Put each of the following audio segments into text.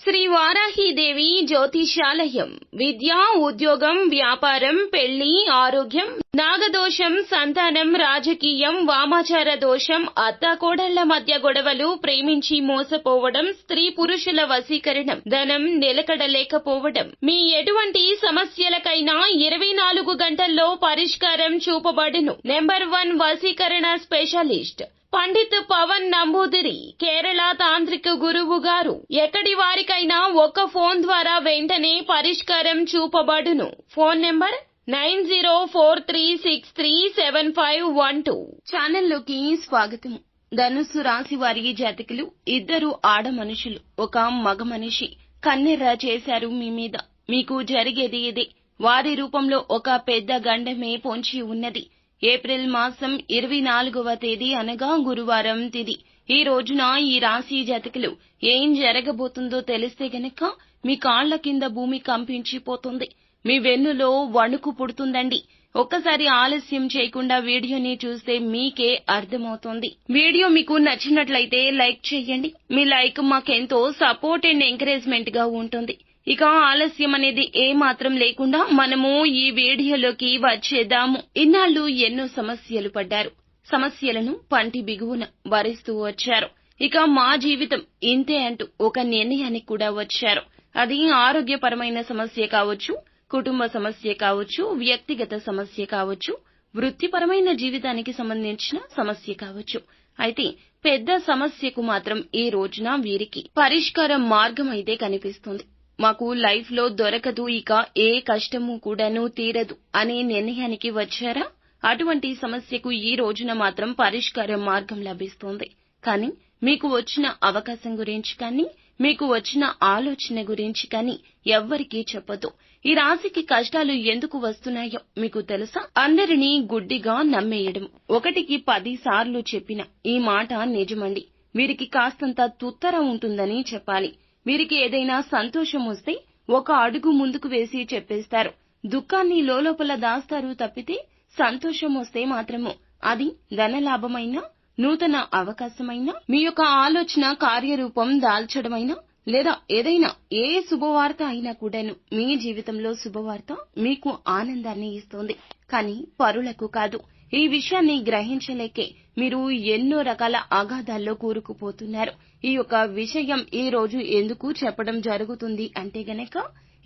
శ్రీ వారాహీదేవి జ్యోతిషాలయం. విద్య, ఉద్యోగం, వ్యాపారం, పెళ్లి, ఆరోగ్యం, నాగదోషం, సంతానం, రాజకీయం, వామాచార దోషం, అత్తాకోడళ్ల మధ్య గొడవలు, ప్రేమించి మోసపోవడం, స్త్రీ పురుషుల వశీకరణం, ధనం నిలకడలేకపోవడం, మీ ఎటువంటి సమస్యలకైనా 24 గంటల్లో పరిష్కారం చూపబడును. నెంబర్ 1 వశీకరణ స్పెషలిస్ట్ పండిత్ పవన్ నంబూదిరి, కేరళ తాంత్రిక గురువు గారు. ఎక్కడి వారికైనా ఒక్క ఫోన్ ద్వారా వెంటనే పరిష్కారం చూపబడును. Phone number 9043637512. ఛానల్లోకి స్వాగతం. ధనుస్సు రాశి వారి జాతకులు, ఇద్దరు ఆడ మనుషులు, ఒక మగ మనిషి కన్నెర్ర చేశారు మీ మీద. మీకు జరిగేది ఇదే. వారి రూపంలో ఒక పెద్ద గండమే పొంచి ఉన్నది. ఏప్రిల్ మాసం 24వ తేదీ అనగా గురువారం తిథి. ఈ రోజున ఈ రాశి జాతకులు ఏం జరగబోతుందో తెలిస్తే గనక మీ కాళ్ల కింద భూమి కంపించిపోతుంది. మీ వెన్నులో వణుకు పుడుతుందండి. ఒక్కసారి ఆలస్యం చేయకుండా వీడియోని చూస్తే మీకే అర్థమవుతుంది. వీడియో మీకు నచ్చినట్లయితే లైక్ చేయండి. మీ లైక్ మాకెంతో సపోర్ట్ అండ్ ఎంకరేజ్మెంట్ గా ఉంటుంది. ఇక ఆలస్యం అనేది ఏ మాత్రం లేకుండా మనము ఈ వీడియోలోకి వచ్చేద్దాము. ఇన్నాళ్లు ఎన్నో సమస్యలు పడ్డారు. సమస్యలను పంటి బిగువున భరిస్తూ వచ్చారు. ఇక మా జీవితం ఇంతే అంటూ ఒక నిర్ణయానికి కూడా వచ్చారు. అది ఆరోగ్యపరమైన సమస్య కావచ్చు, కుటుంబ సమస్య కావచ్చు, వ్యక్తిగత సమస్య కావచ్చు, వృత్తిపరమైన జీవితానికి సంబంధించిన సమస్య కావచ్చు. అయితే పెద్ద సమస్యకు మాత్రం ఈ రోజున వీరికి పరిష్కార మార్గం అయితే కనిపిస్తుంది. మాకు లైఫ్ లో దొరకదు, ఇక ఏ కష్టము కూడాను తీరదు అనే నిర్ణయానికి వచ్చారా? అటువంటి సమస్యకు ఈ రోజున మాత్రం పరిష్కార మార్గం లభిస్తుంది. కానీ మీకు వచ్చిన అవకాశం గురించి కానీ, మీకు వచ్చిన ఆలోచన గురించి కానీ ఎవ్వరికీ చెప్పొద్దు. ఈ రాశికి కష్టాలు ఎందుకు వస్తున్నాయో మీకు తెలుసా? అందరినీ గుడ్డిగా నమ్మేయడం. 1కి 10 సార్లు చెప్పిన ఈ మాట నిజమండి. వీరికి కాస్తంత తుత్తర ఉంటుందని చెప్పాలి. వీరికి ఏదైనా సంతోషం వస్తే ఒక అడుగు ముందుకు వేసి చెప్పేస్తారు. దుఃఖాన్ని లోలోపల దాస్తారు తప్పితే సంతోషం వస్తే మాత్రము అది ధనలాభమైనా, నూతన అవకాశమైనా, మీ యొక్క ఆలోచన కార్యరూపం దాల్చడమైనా, లేదా ఏదైనా ఏ శుభవార్త అయినా కూడాను మీ జీవితంలో శుభవార్త మీకు ఆనందాన్ని ఇస్తుంది. కానీ పరులకు కాదు. ఈ విషయాన్ని గ్రహించలేకే మీరు ఎన్నో రకాల అగాధాల్లో కూరుకుపోతున్నారు. ఈ యొక్క విషయం ఈ రోజు ఎందుకు చెప్పడం జరుగుతుంది అంటే గనక,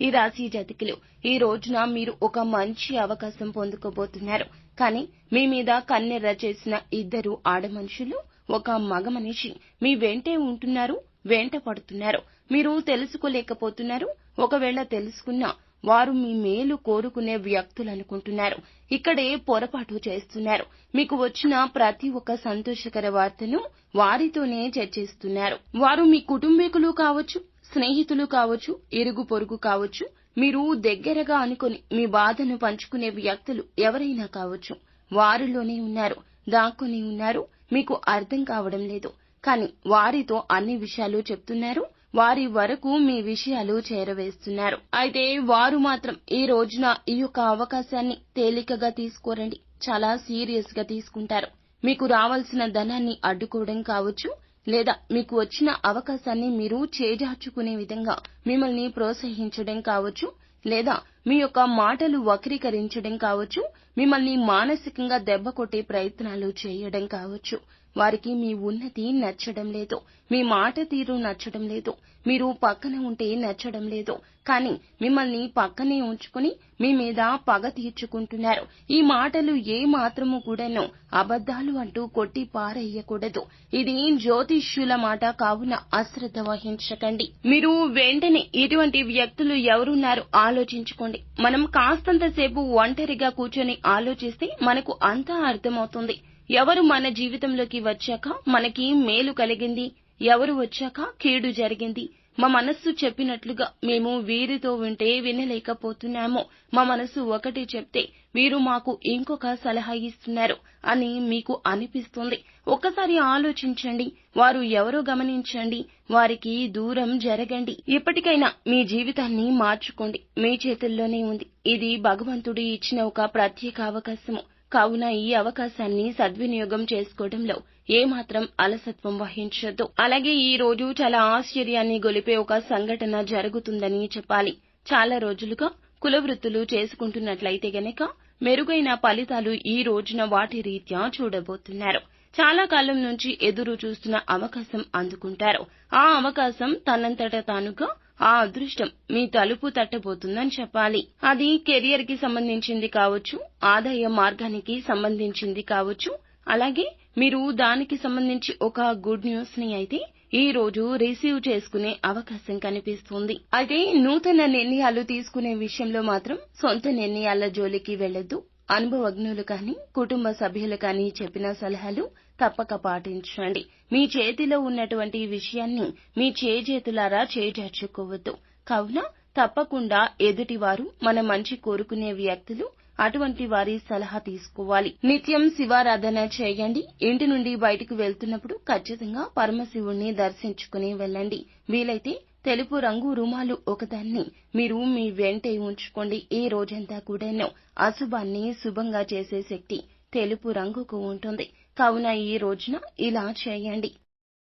ఈ రాశి జాతకులు ఈ రోజున మీరు ఒక మంచి అవకాశం పొందుకోబోతున్నారు. కానీ మీ మీద కన్నెర్ర చేసిన ఇద్దరు ఆడ మనుషులు, ఒక మగ మనిషి మీ వెంటే ఉంటున్నారు, వెంట పడుతున్నారు. మీరు తెలుసుకోలేకపోతున్నారు. ఒకవేళ తెలుసుకున్నా వారు మీ మేలు కోరుకునే వ్యక్తులనుకుంటున్నారు. ఇక్కడే పొరపాటు చేస్తున్నారు. మీకు వచ్చిన ప్రతి ఒక్క సంతోషకర వార్తను వారితోనే చర్చిస్తున్నారు. వారు మీ కుటుంబీకులు కావచ్చు, స్నేహితులు కావచ్చు, ఇరుగు పొరుగు కావచ్చు, మీరు దగ్గరగా అనుకుని మీ బాధను పంచుకునే వ్యక్తులు ఎవరైనా కావచ్చు. వారిలోనే ఉన్నారు, దాక్కుని ఉన్నారు. మీకు అర్థం కావడం లేదు. కానీ వారితో అన్ని విషయాలు చెప్తున్నారు. వారి వరకు మీ విషయాలు చేరవేస్తున్నారు. అయితే వారు మాత్రం ఈ రోజున ఈ యొక్క అవకాశాన్ని తేలికగా తీసుకోరండి. చాలా సీరియస్ గా తీసుకుంటారు. మీకు రావాల్సిన ధనాన్ని అడ్డుకోవడం కావచ్చు, లేదా మీకు వచ్చిన అవకాశాన్ని మీరు చేజార్చుకునే విధంగా మిమ్మల్ని ప్రోత్సహించడం కావచ్చు, లేదా మీ యొక్క మాటలు వక్రీకరించడం కావచ్చు, మిమ్మల్ని మానసికంగా దెబ్బ కొట్టే ప్రయత్నాలు చేయడం కావచ్చు. వారికి మీ ఉన్నతి నచ్చడం లేదు, మీ మాట తీరు నచ్చడం లేదు, మీరు పక్కన ఉంటే నచ్చడం లేదు. కానీ మిమ్మల్ని పక్కనే ఉంచుకుని మీ మీద పగ తీర్చుకుంటున్నారు. ఈ మాటలు ఏ మాత్రము కూడాను అబద్ధాలు అంటూ కొట్టి పారేయకూడదు. ఇది జ్యోతిష్యుల మాట కావున అశ్రద్ధ వహించకండి. మీరు వెంటనే ఇటువంటి వ్యక్తులు ఎవరున్నారు ఆలోచించుకోండి. మనం కాస్తంతసేపు ఒంటరిగా కూర్చొని ఆలోచిస్తే మనకు అంతా అర్థమవుతుంది. ఎవరు మన జీవితంలోకి వచ్చాక మనకి మేలు కలిగింది, ఎవరు వచ్చాక కీడు జరిగింది. మా మనస్సు చెప్పినట్లుగా మేము వీరితో ఉంటే వినలేకపోతున్నాము. మా మనస్సు ఒకటి చెప్తే వీరు మాకు ఇంకొక సలహా ఇస్తున్నారు అని మీకు అనిపిస్తుంది. ఒక్కసారి ఆలోచించండి. వారు ఎవరో గమనించండి. వారికి దూరం జరగండి. ఇప్పటికైనా మీ జీవితాన్ని మార్చుకోండి. మీ చేతుల్లోనే ఉంది. ఇది భగవంతుడు ఇచ్చిన ఒక ప్రత్యేక అవకాశము. కావున ఈ అవకాశాన్ని సద్వినియోగం చేసుకోవడంలో ఏమాత్రం అలసత్వం వహించొద్దు. అలాగే ఈ రోజు చాలా ఆశ్చర్యాన్ని గొలిపే ఒక సంఘటన జరుగుతుందని చెప్పాలి. చాలా రోజులుగా కుల వృత్తులు చేసుకుంటున్నట్లయితే గనక మెరుగైన ఫలితాలు ఈ రోజున వాటి రీత్యా చూడబోతున్నారు. చాలా కాలం నుంచి ఎదురు చూస్తున్న అవకాశం అందుకుంటారు. ఆ అవకాశం తనంతట తానుగా ఆ అదృష్టం మీ తలుపు తట్టబోతుందని చెప్పాలి. అది కెరియర్ కి సంబంధించింది కావచ్చు, ఆదాయ మార్గానికి సంబంధించింది కావచ్చు, అలాగే మీరు దానికి సంబంధించి ఒక గుడ్ న్యూస్ ని అయితే ఈ రోజు రిసీవ్ చేసుకునే అవకాశం కనిపిస్తుంది. అయితే నూతన నిర్ణయాలు తీసుకునే విషయంలో మాత్రం సొంత నిర్ణయాల జోలికి వెళ్లొద్దు. అనుభవజ్ఞులు కానీ కుటుంబ సభ్యులు కానీ చెప్పిన సలహాలు తప్పక పాటించండి. మీ చేతిలో ఉన్నటువంటి విషయాన్ని మీ చేజేతులారా చేజార్చుకోవద్దు. కావున తప్పకుండా ఎదుటివారు మన మంచి కోరుకునే వ్యక్తులు, అటువంటి వారి సలహా తీసుకోవాలి. నిత్యం శివారాధన చేయండి. ఇంటి నుండి బయటకు వెళ్తున్నప్పుడు ఖచ్చితంగా పరమశివుణ్ణి దర్శించుకుని వెళ్ళండి. వీలైతే తెలుపు రంగు రుమాలు ఒకదాన్ని మీరు మీ వెంటే ఉంచుకోండి. ఈ రోజంతా కూడాను అశుభాన్ని శుభంగా చేసే శక్తి తెలుపు రంగుకు ఉంటుంది. కావున ఈ రోజున ఇలా చేయండి.